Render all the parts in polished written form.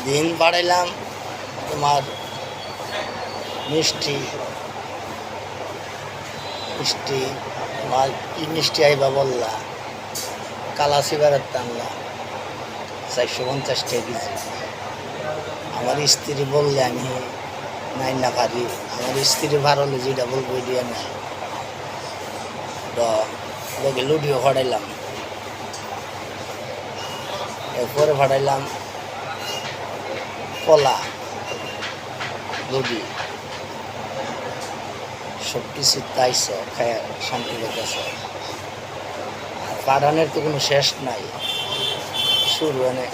দিন বাড়াইলাম তোমার মিষ্টি মিষ্টি তোমার কি মিষ্টি আইবা বললা কালা সিগারেট টানলা 450 টাকা কেজি। আমার স্ত্রী বললে আমি নাই না পারি, আমার স্ত্রী ভার হলে যেটা বলবো ওইটা না। তো লোকে লুডিও ফাটাইলাম, এরপরে ফাটাইলাম কলা লুডি, সব কিছু তাইছে খায় শান্তি লেগেছে। আর পাঠানের তো কোনো শেষ নাই, শুরু মানে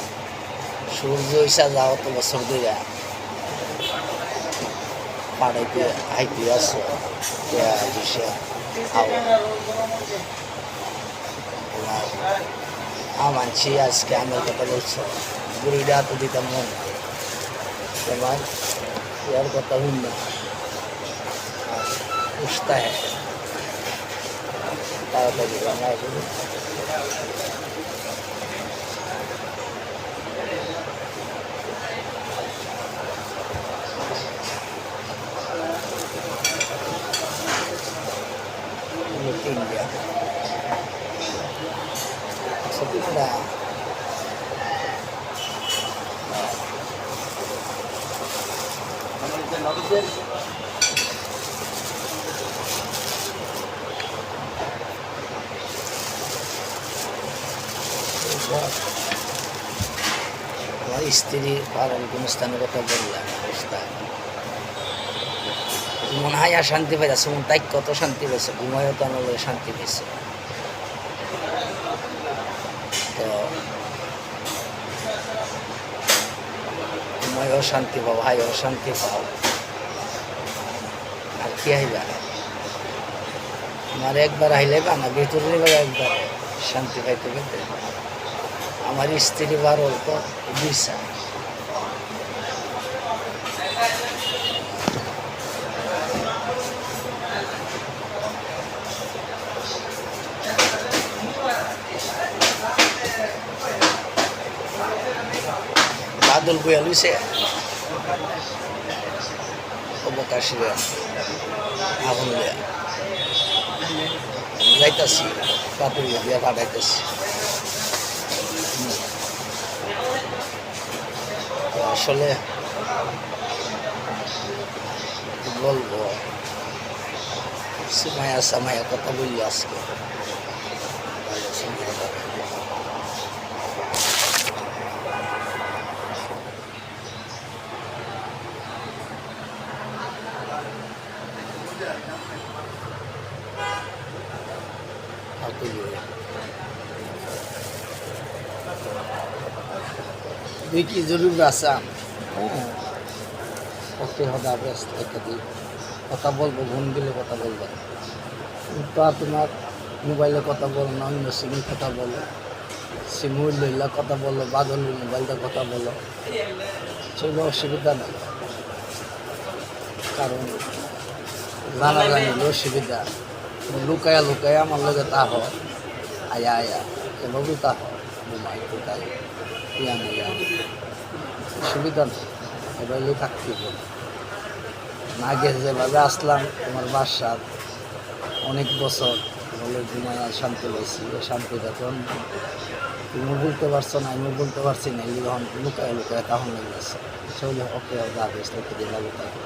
সূর্য ইসা যাও তো বছর ধরে পাড়াইতে হাইতে আছে মানছি। আজকে আমার কথা বলছো বুড়িটা তো দিতাম মন তোমার ইয়ার কথা হইল না পুষতা হ্যাঁ তাড়াতাড়ি বানায় India. Sebenarnya আমার স্ত্রী পালন কোন স্থানের কথা বললাম অবস্থা মনে হয় আর শান্তি পাইছে, মন তাই কত শান্তি পাইছে, ঘুমায়ও তো আমার শান্তি পেয়েছে। তো ঘুমায়ও শান্তি পাও, হাইও শান্তি পাও, আর কি আইবা আমার একবার আইলে বা না ভিতরে একবার শান্তি পাইতে পেতে। আমার স্ত্রী বার অল্প দিশা বাদল বইয়া লইছে অবকাশ আগুন লইয়া যাইতাছি কাপড় দিয়া পাঠাইতেছি। আসলে বলবো সিমায়া সামায়া কথা বললি আজকে দুই কি জরুরি আছে ওকে হবে ব্যস্ত কথা বলবো, ফোন দিলে কথা বলবো তো তোমার মোবাইলে কথা বলো না, অন্য সিমে কথা বলো, সিম লইলা কথা বলো, বাদল মোবাইলটা কথা বলো, সেগুলো অসুবিধা নেই। কারণ জানা জানি অসুবিধা লুকায়া লুকায়া আমার লগে তা হয় আয়া আয়া এভাবে তা হয় ঘুমাই কোথায় ইয়া ইয়া সুবিধা নেই, এভাবে থাকতে হবে। আগে যেভাবে আসলাম তোমার বাসার অনেক বছর বলে ঘুমায় শান্তি পাইছি, শান্তিটা তখন তুমি বলতে পারছো না, আমি বলতে পারছি না, যখন লুকায় লুকায় তখন লেগে গেছে। সেগুলো ওকে ভালো থাকে।